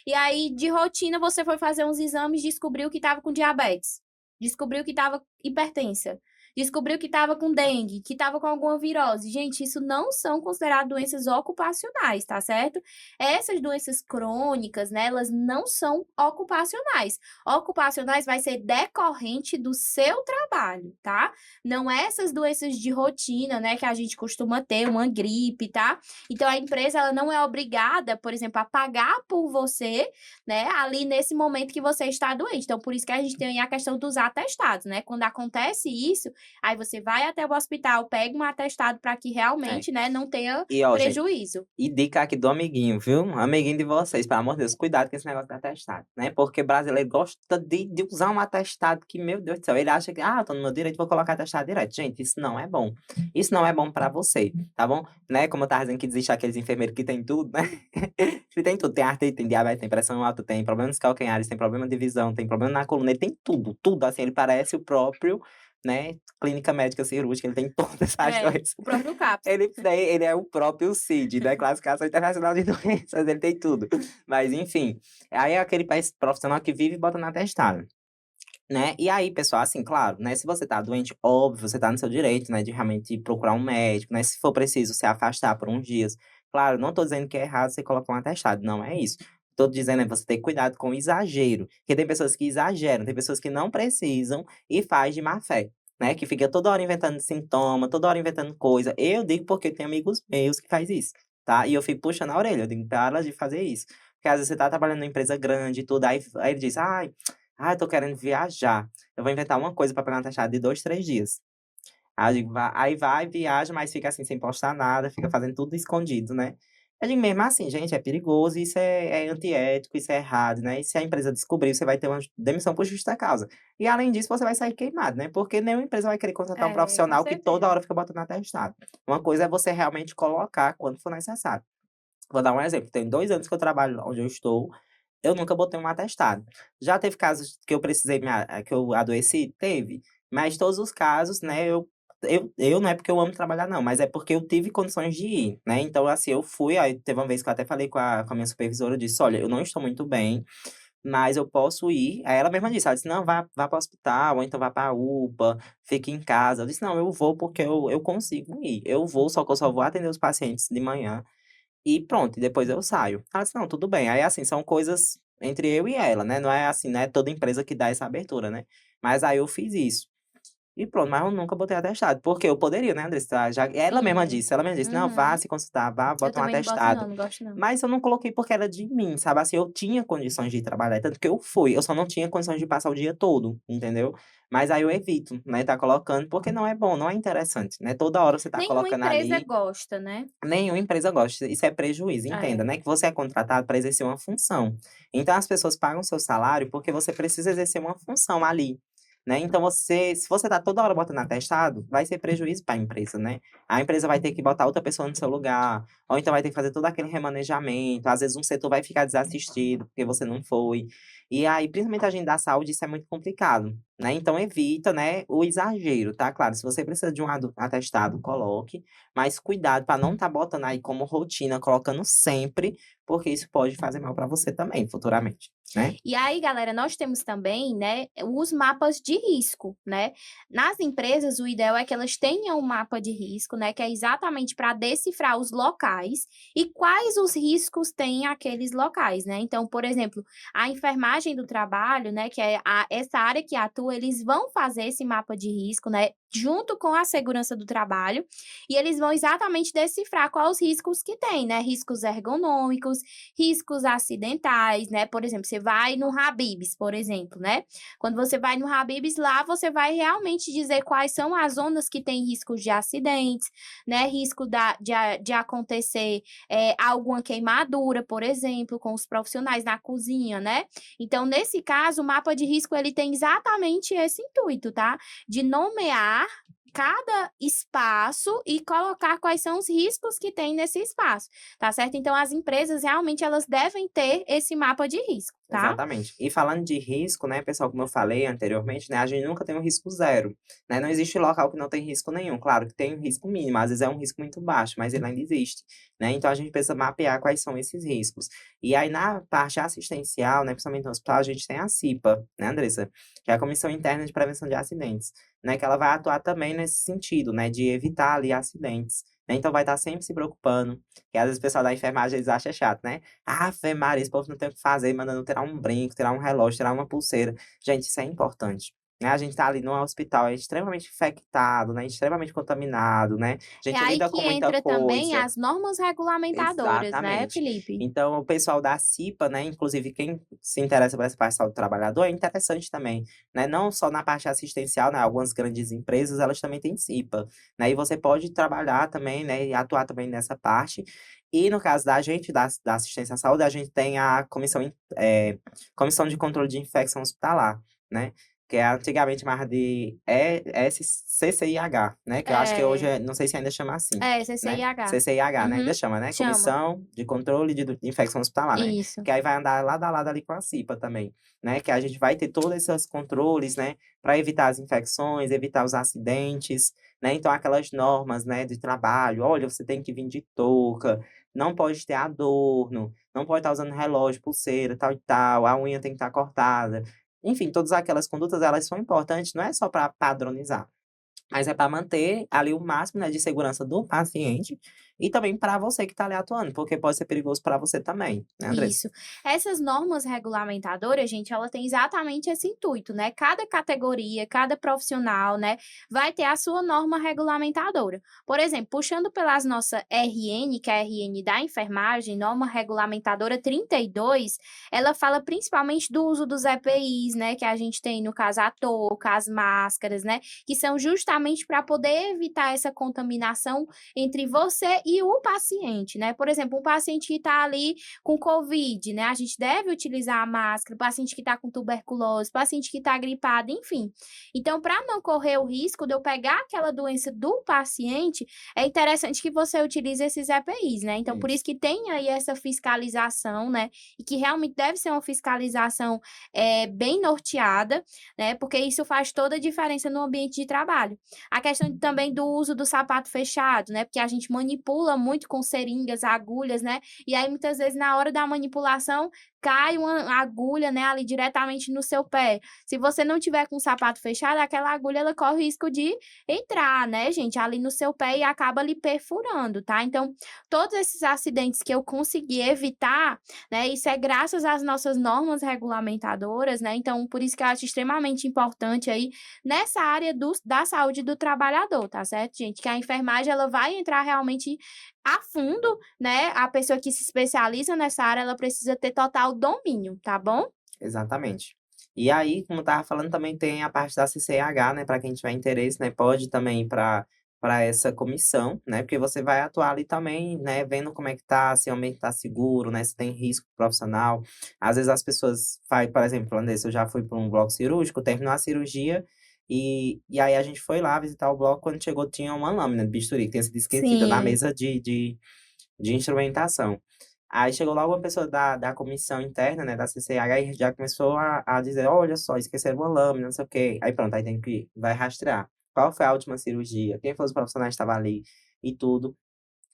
e aí de rotina você foi fazer uns exames e descobriu que estava com diabetes, descobriu que estava hipertensa, descobriu que estava com dengue, que estava com alguma virose. Gente, isso não são consideradas doenças ocupacionais, tá certo? Essas doenças crônicas, né, elas não são ocupacionais. Ocupacionais vai ser decorrente do seu trabalho, tá? Não é essas doenças de rotina, né, que a gente costuma ter, uma gripe, tá? Então a empresa ela não é obrigada, por exemplo, a pagar por você, né, ali nesse momento que você está doente. Então por isso que a gente tem a questão dos atestados, né? Quando acontece isso, aí você vai até o hospital, pega um atestado para que É. realmente, né, não tenha E ó, gente, prejuízo. e dica aqui do amiguinho, viu? Amiguinho de vocês, pelo amor de Deus, cuidado com esse negócio de atestado, né? Porque brasileiro gosta de usar um atestado que, meu Deus do céu, ele acha que, tô no meu direito, vou colocar atestado direto. Gente, isso não é bom. Isso não é bom pra você, tá bom? Né? Como eu tava dizendo que existe aqueles enfermeiros que tem tudo, né? Que tem tudo, tem artrite, tem diabetes, tem pressão alta, tem problema nos calcanhares, tem problema de visão, tem problema na coluna, ele tem tudo, tudo, assim, ele parece o próprio, né, clínica médica cirúrgica, ele tem todas essas É, doenças. o próprio CAPS. Ele é o próprio CID, né, Classificação Internacional de Doenças, ele tem tudo. Mas enfim, aí é aquele profissional que vive e bota no atestado, né. E aí, pessoal, assim, claro, né, se você tá doente, óbvio, você tá no seu direito, né, de realmente procurar um médico, né, se for preciso se afastar por uns dias. Claro, não tô dizendo que é errado você colocar um atestado, não é isso. Tô dizendo é você ter cuidado com o exagero, porque tem pessoas que exageram, tem pessoas que não precisam e faz de má fé, né, que fica toda hora inventando sintoma, toda hora inventando coisa. Eu digo porque tem amigos meus que faz isso, tá, e eu fico puxando a orelha, eu digo: "Para de fazer isso", porque às vezes você tá trabalhando numa empresa grande e tudo, aí ele diz: "Ai, tô querendo viajar, eu vou inventar uma coisa pra pegar uma taxada de 2, 3 dias". Aí eu digo: aí vai, viaja, mas fica assim sem postar nada, fica fazendo tudo escondido, né. Eu digo: "Mesmo assim, gente, é perigoso, isso é antiético, isso é errado, né, e se a empresa descobrir, você vai ter uma demissão por justa causa. E além disso, você vai sair queimado, né, porque nenhuma empresa vai querer contratar um É, com profissional que toda certeza. hora fica botando atestado. Uma coisa é você realmente colocar quando for necessário. Vou dar um exemplo, tem 2 anos que eu trabalho onde eu estou, eu nunca botei um atestado. Já teve casos que eu precisei que eu adoeci? Teve, mas todos os casos, né, eu eu não é porque eu amo trabalhar não, mas é porque eu tive condições de ir, né, então assim, eu fui, aí teve uma vez que eu até falei com a minha supervisora, eu disse: "Olha, eu não estou muito bem, mas eu posso ir". Aí ela mesma disse, ela disse: "Não, vá para o hospital, ou então vá para a UPA, fique em casa". Eu disse: "Não, eu vou porque eu consigo ir, eu vou, só que eu só vou atender os pacientes de manhã, e pronto, e depois eu saio". Ela disse: "Não, tudo bem". Aí, assim, são coisas entre eu e ela, né, não é assim, não é toda empresa que dá essa abertura, né. Mas aí eu fiz isso. E pronto, mas eu nunca botei atestado, porque eu poderia, né, Andressa, já Sim. ela mesma disse: "Não, vá Uhum. se consultar, vá, Eu bota um também não boto não, atestado". não gosto não. Mas eu não coloquei porque era de mim, sabe, assim, eu tinha condições de trabalhar, tanto que eu fui, eu só não tinha condições de passar o dia todo, entendeu. Mas aí eu evito, né, tá colocando, porque não é bom, não é interessante, né, toda hora você tá Nenhuma colocando empresa ali, gosta, né. nenhuma empresa gosta, isso é prejuízo, entenda, É. né, que você é contratado para exercer uma função. Então as pessoas pagam seu salário porque você precisa exercer uma função ali, né, então se você tá toda hora botando atestado, vai ser prejuízo para a empresa, né. A empresa vai ter que botar outra pessoa no seu lugar, ou então vai ter que fazer todo aquele remanejamento, às vezes um setor vai ficar desassistido porque você não foi. E aí, principalmente a gente da saúde, isso é muito complicado, né, então evita, né, o exagero, tá. Claro, se você precisa de um atestado, coloque, mas cuidado para não estar botando aí como rotina, colocando sempre, porque isso pode fazer mal para você também futuramente, né. E aí, galera, nós temos também, né, os mapas de risco, né? Nas empresas, o ideal é que elas tenham um mapa de risco, né, que é exatamente para decifrar os locais e quais os riscos têm aqueles locais, né? Então, por exemplo, a enfermagem do trabalho, né, que é essa área que atua, eles vão fazer esse mapa de risco, né, junto com a segurança do trabalho, e eles vão exatamente decifrar quais os riscos que tem, né? Riscos ergonômicos, riscos acidentais, né? Por exemplo, você vai no Habib's, por exemplo, né? Quando você vai no Habib's, lá você vai realmente dizer quais são as zonas que têm riscos de acidentes, né? Risco de acontecer alguma queimadura, por exemplo, com os profissionais na cozinha, né? Então, nesse caso, o mapa de risco ele tem exatamente esse intuito, tá? De nomear cada espaço e colocar quais são os riscos que tem nesse espaço, tá certo? Então as empresas realmente elas devem ter esse mapa de risco, tá? Exatamente. E falando de risco, né, pessoal, como eu falei anteriormente, né, a gente nunca tem um risco zero, né, não existe local que não tem risco nenhum. Claro que tem um risco mínimo, às vezes é um risco muito baixo, mas ele ainda existe, né, então a gente precisa mapear quais são esses riscos. E aí na parte assistencial, né, principalmente no hospital, a gente tem a CIPA, né, Andressa, que é a Comissão Interna de Prevenção de Acidentes, né, que ela vai atuar também nesse sentido, né, de evitar ali acidentes, né, então vai estar sempre se preocupando, que às vezes o pessoal da enfermagem eles acham chato, né, Ave Maria, esse povo não tem o que fazer, mandando tirar um brinco, tirar um relógio, tirar uma pulseira. Gente, isso é importante, né, a gente tá ali no hospital, é extremamente infectado, né, extremamente contaminado, né, a É gente aí lida que com muita entra também coisa. as normas regulamentadoras, né, Exatamente. Felipe? Então o pessoal da CIPA, né, inclusive quem se interessa por essa parte de saúde do trabalhador, é interessante também, né, não só na parte assistencial, né, algumas grandes empresas, elas também têm CIPA, né, e você pode trabalhar também, né, e atuar também nessa parte. E no caso da gente, da assistência à saúde, a gente tem a Comissão de Controle de Infecção Hospitalar, né, que é antigamente chamada de CCIH, né, que eu acho que hoje É, não sei se ainda chama assim, né. CCIH. CCIH, né, ainda Uhum, chama, né, chama. Comissão de Controle de Infecção Hospitalar, né, Isso. que aí vai andar lado a lado ali com a CIPA também, né, que a gente vai ter todos esses controles, né, para evitar as infecções, evitar os acidentes, né, então aquelas normas, né, de trabalho, olha, você tem que vir de touca, não pode ter adorno, não pode estar usando relógio, pulseira, tal e tal, a unha tem que estar cortada. Enfim, todas aquelas condutas, elas são importantes, não é só para padronizar, mas é para manter ali o máximo, né, de segurança do paciente e também para você que está ali atuando, porque pode ser perigoso para você também, né, Andressa? Isso. Essas normas regulamentadoras, gente, ela tem exatamente esse intuito, né? Cada categoria, cada profissional, né, vai ter a sua norma regulamentadora. Por exemplo, puxando pelas nossa RN, que é a RN da enfermagem, norma regulamentadora 32, ela fala principalmente do uso dos EPIs, né, que a gente tem no caso a touca, as máscaras, né, que são justamente para poder evitar essa contaminação entre você e o paciente, né? Por exemplo, um paciente que está ali com Covid, né? A gente deve utilizar a máscara, paciente que está com tuberculose, paciente que está gripado, enfim. Então, para não correr o risco de eu pegar aquela doença do paciente, é interessante que você utilize esses EPIs, né? Então, por Isso. isso que tem aí essa fiscalização, né? E que realmente deve ser uma fiscalização bem norteada, né? Porque isso faz toda a diferença no ambiente de trabalho. A questão também do uso do sapato fechado, né? Porque a gente manipula muito com seringas, agulhas, né? E aí, muitas vezes, na hora da manipulação, cai uma agulha, né, ali diretamente no seu pé. Se você não tiver com o sapato fechado, aquela agulha, ela corre o risco de entrar, né, gente, ali no seu pé e acaba ali perfurando, tá? Então, todos esses acidentes que eu consegui evitar, né, isso é graças às nossas normas regulamentadoras, né? Então, por isso que eu acho extremamente importante aí nessa área da saúde do trabalhador, tá certo, gente? Que a enfermagem, ela vai entrar realmente a fundo, né? A pessoa que se especializa nessa área, ela precisa ter total domínio, tá bom? Exatamente. E aí, como eu estava falando, também tem a parte da CCH, né? Para quem tiver interesse, né? Pode também ir para essa comissão, né? Porque você vai atuar ali também, né? Vendo como é que tá, se o ambiente tá seguro, né? Se tem risco profissional. Às vezes as pessoas fazem, por exemplo, Andressa, eu já fui para um bloco cirúrgico, terminou a cirurgia e aí a gente foi lá visitar o bloco. Quando chegou, tinha uma lâmina de bisturi que tinha sido esquecida na Sim. mesa de instrumentação. Aí chegou logo uma pessoa da comissão interna, né, da CCH, e já começou a dizer, olha só, esqueceram uma lâmina, não sei o quê. Aí pronto, aí tem que, vai rastrear. Qual foi a última cirurgia? Quem foram os profissionais que estavam ali? E tudo.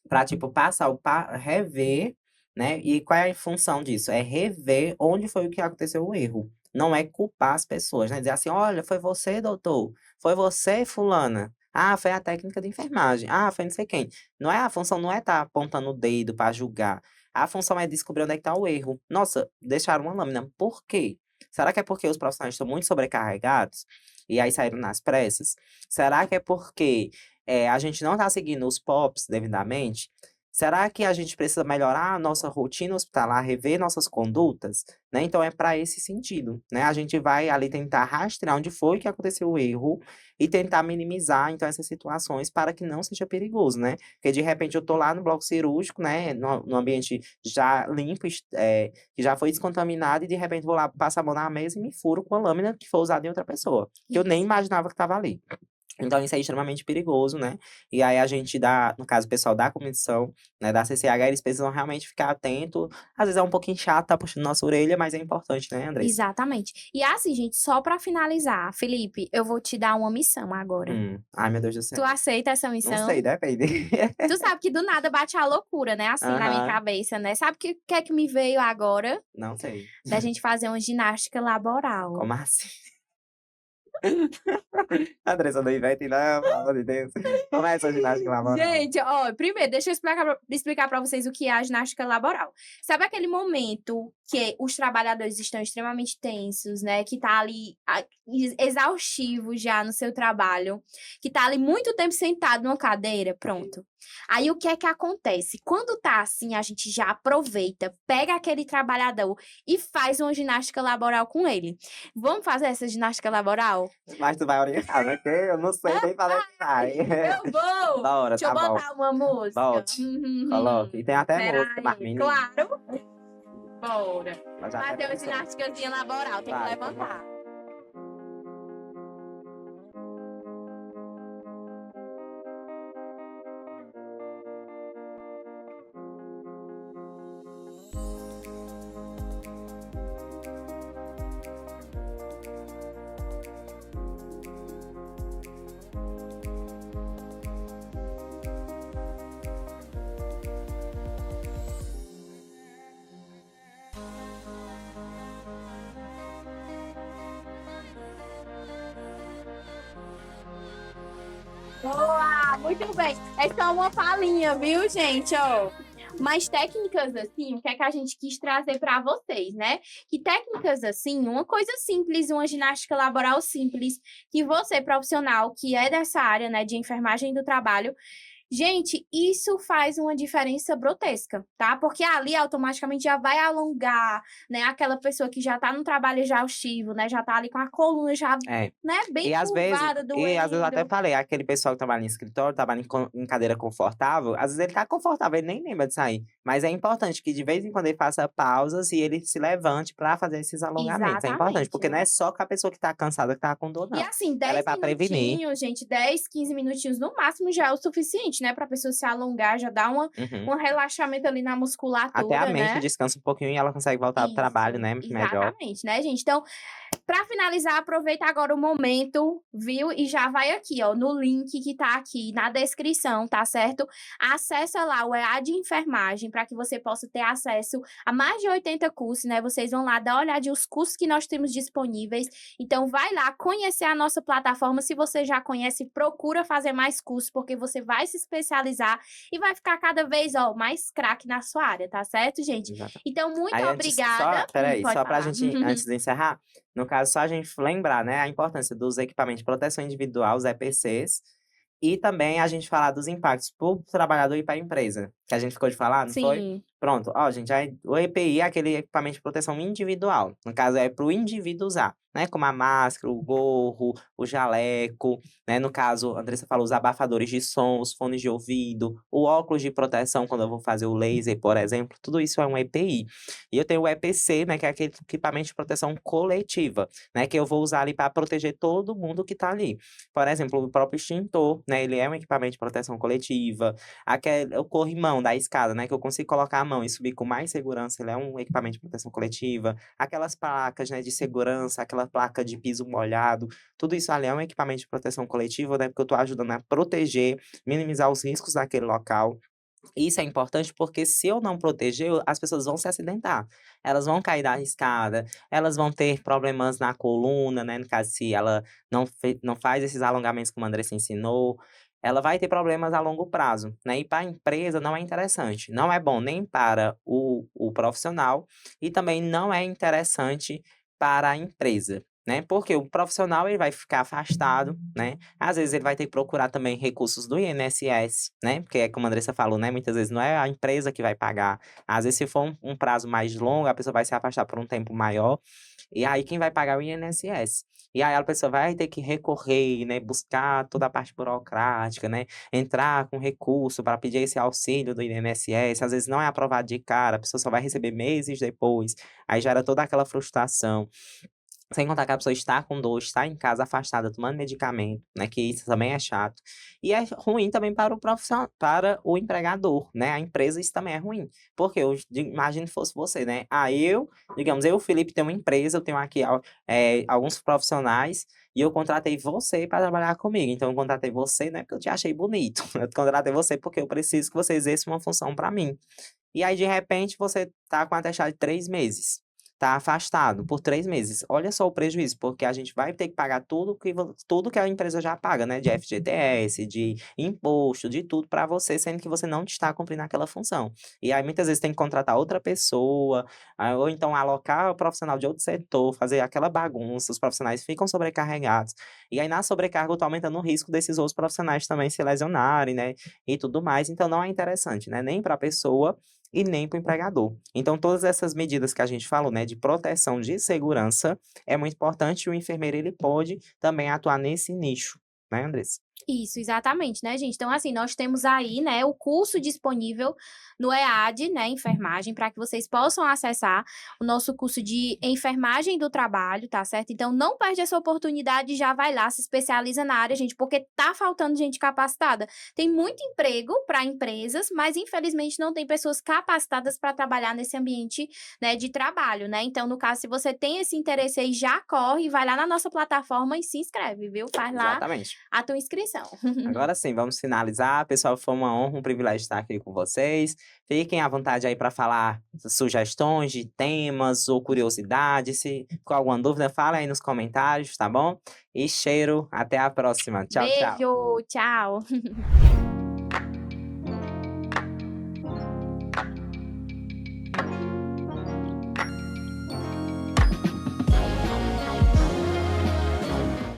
Pra, tipo, passar rever, né? E qual é a função disso? É rever onde foi o que aconteceu o erro. Não é culpar as pessoas, né? Dizer assim, olha, foi você, doutor. Foi você, fulana. Ah, foi a técnica de enfermagem. Ah, foi não sei quem. Não é a função, não é estar apontando o dedo para julgar. A função é descobrir onde é que tá o erro. Nossa, deixaram uma lâmina. Por quê? Será que é porque os profissionais estão muito sobrecarregados e aí saíram nas pressas? Será que é porque a gente não está seguindo os POPs devidamente? Será que a gente precisa melhorar a nossa rotina hospitalar, rever nossas condutas? Né? Então, é para esse sentido, né? A gente vai ali tentar rastrear onde foi que aconteceu o erro e tentar minimizar, então, essas situações para que não seja perigoso, né? Porque, de repente, eu estou lá no bloco cirúrgico, né? No ambiente já limpo, que já foi descontaminado, e, de repente, vou lá, passo a mão na mesa e me furo com a lâmina que foi usada em outra pessoa, que eu nem imaginava que estava ali. Então, isso é extremamente perigoso, né? E aí a gente no caso, o pessoal da comissão, né, da CCH, eles precisam realmente ficar atento. Às vezes é um pouquinho chato, tá puxando nossa orelha, mas é importante, né, Andressa? Exatamente. E assim, gente, só para finalizar, Felipe, eu vou te dar uma missão agora. Ai, meu Deus do Tu céu. aceita essa Não sei, missão? depende. Tu sabe que do nada bate a loucura, né? Assim, na minha Aham, cabeça, né? Sabe o que é que me veio agora? não sei. Da gente fazer uma ginástica laboral. Como assim? Andressa, não invente não, pelo amor de Deus. Começa a ginástica laboral. Gente, ó, primeiro, deixa eu explicar para vocês o que é a ginástica laboral. Sabe aquele momento que os trabalhadores estão extremamente tensos, né? Que tá ali exaustivo já no seu trabalho, que tá ali muito tempo sentado numa cadeira, pronto. Aí o que é que acontece? Quando tá assim, a gente já aproveita, pega aquele trabalhador e faz uma ginástica laboral com ele. Vamos fazer essa ginástica laboral? Mas tu vai orientar, né? Porque eu não sei nem para onde vai. Eu vou! Bora, Deixa eu tá bom. botar uma música. Volte. Coloque. E tem até música, mas Peraí, menino. claro. Bora. Mas já Fazer até uma começou. ginásticazinha laboral, tem que Vai, levantar. Boa, muito bem. É só uma palhinha, viu, gente? Ó. Mas técnicas assim, o que é que a gente quis trazer para vocês, né? Que técnicas assim, uma coisa simples, uma ginástica laboral simples, que você, profissional, que é dessa área, né, de enfermagem do trabalho, Gente, isso faz uma diferença grotesca, tá? Porque ali automaticamente já vai alongar, né, aquela pessoa que já tá no trabalho exaustivo, né, já tá ali com a coluna já, É. né, bem E às vezes curvada, eu até doendo. falei, aquele pessoal que trabalha em escritório, trabalha em cadeira confortável, às vezes ele tá confortável, ele nem lembra de sair. Mas é importante que de vez em quando ele faça pausas e ele se levante pra fazer esses alongamentos. É importante, porque Exatamente. não é só com a pessoa que tá cansada que tá com dor, E não. assim, Ela é 10 pra prevenir. minutinhos, gente, 10, 15 minutinhos no máximo já é o suficiente, né, pra pessoa se alongar, já dá Uhum. um relaxamento ali na Até a musculatura, mente né. descansa um pouquinho e ela consegue voltar ao trabalho, Isso, né, melhor. exatamente, né, gente. Então, para finalizar, aproveita agora o momento, viu? E já vai aqui, ó, no link que tá aqui na descrição, tá certo? Acessa lá o EAD Enfermagem para que você possa ter acesso a mais de 80 cursos, né? Vocês vão lá dar uma olhadinha os cursos que nós temos disponíveis. Então, vai lá conhecer a nossa plataforma. Se você já conhece, procura fazer mais cursos, porque você vai se especializar e vai ficar cada vez, ó, mais craque na sua área, tá certo, gente? Exata Então, muito Aí antes obrigada. só espera aí, Pode só pra falar. gente antes de encerrar, no caso só a gente lembrar, né, a importância dos equipamentos de proteção individual, os EPCs, e também a gente falar dos impactos para o trabalhador e para a empresa, que a gente ficou de falar, não foi? Sim. Pronto, ó gente, aí o EPI é aquele equipamento de proteção individual, no caso é para o indivíduo usar, né, como a máscara, o gorro, o jaleco, né, no caso, a Andressa falou, os abafadores de som, os fones de ouvido, o óculos de proteção quando eu vou fazer o laser, por exemplo, tudo isso é um EPI. E eu tenho o EPC, né, que é aquele equipamento de proteção coletiva, né, que eu vou usar ali para proteger todo mundo que tá ali. Por exemplo, o próprio extintor, né, ele é um equipamento de proteção coletiva, o corrimão da escada, né, que eu consigo colocar a mão e subir com mais segurança, ele é um equipamento de proteção coletiva, aquelas placas, né, de segurança, aquela placa de piso molhado, tudo isso ali é um equipamento de proteção coletiva, né, porque eu estou ajudando a proteger, minimizar os riscos daquele local. Isso é importante porque se eu não proteger, as pessoas vão se acidentar. Elas vão cair da escada, elas vão ter problemas na coluna, né, no caso se ela não faz esses alongamentos como a Andressa ensinou, ela vai ter problemas a longo prazo, né, e para a empresa não é interessante. Não é bom nem para o profissional e também não é interessante para a empresa, né, porque o profissional ele vai ficar afastado, né, às vezes ele vai ter que procurar também recursos do INSS, né, porque é como a Andressa falou, né, muitas vezes não é a empresa que vai pagar. Às vezes se for um prazo mais longo, a pessoa vai se afastar por um tempo maior, e aí quem vai pagar é o INSS. E aí a pessoa vai ter que recorrer, né, buscar toda a parte burocrática, né, entrar com recurso para pedir esse auxílio do INSS, às vezes não é aprovado de cara, a pessoa só vai receber meses depois, aí gera toda aquela frustração. Sem contar que a pessoa está com dor, está em casa afastada, tomando medicamento, né, que isso também é chato. E é ruim também para o profissional, para o empregador, né, a empresa isso também é ruim. Porque eu imagino que fosse você, né, digamos, eu, Felipe, tenho uma empresa, eu tenho aqui alguns profissionais, e eu contratei você para trabalhar comigo. Então eu contratei você, não é porque eu te achei bonito, eu contratei você porque eu preciso que você exerça uma função para mim. E aí, de repente, você tá com atestado de 3 meses, tá afastado por 3 meses. Olha só o prejuízo, porque a gente vai ter que pagar tudo que a empresa já paga, né, de FGTS, de imposto, de tudo para você, sendo que você não está cumprindo aquela função. E aí, muitas vezes, tem que contratar outra pessoa, ou então alocar o profissional de outro setor, fazer aquela bagunça, os profissionais ficam sobrecarregados. E aí, na sobrecarga, eu tô aumentando o risco desses outros profissionais também se lesionarem, né, e tudo mais. Então não é interessante, né, nem para a pessoa e nem para o empregador. Então, todas essas medidas que a gente falou, né, de proteção, de segurança, é muito importante e o enfermeiro ele pode também atuar nesse nicho, né, Andressa? Isso, exatamente, né, gente? Então, assim, nós temos aí, né, o curso disponível no EAD, né, enfermagem, para que vocês possam acessar o nosso curso de enfermagem do trabalho, tá certo? Então, não perde essa oportunidade, já vai lá, se especializa na área, gente, porque tá faltando gente capacitada. Tem muito emprego para empresas, mas infelizmente não tem pessoas capacitadas para trabalhar nesse ambiente, né, de trabalho, né? Então, no caso, se você tem esse interesse aí, já corre, vai lá na nossa plataforma e se inscreve, viu? Faz lá Exatamente. a tua inscrição. Agora sim, vamos finalizar. Pessoal, foi uma honra, um privilégio estar aqui com vocês. Fiquem à vontade aí para falar sugestões de temas ou curiosidades. Se ficou alguma dúvida, fala aí nos comentários, tá bom? E cheiro, até a próxima. Tchau, tchau. Beijo, tchau.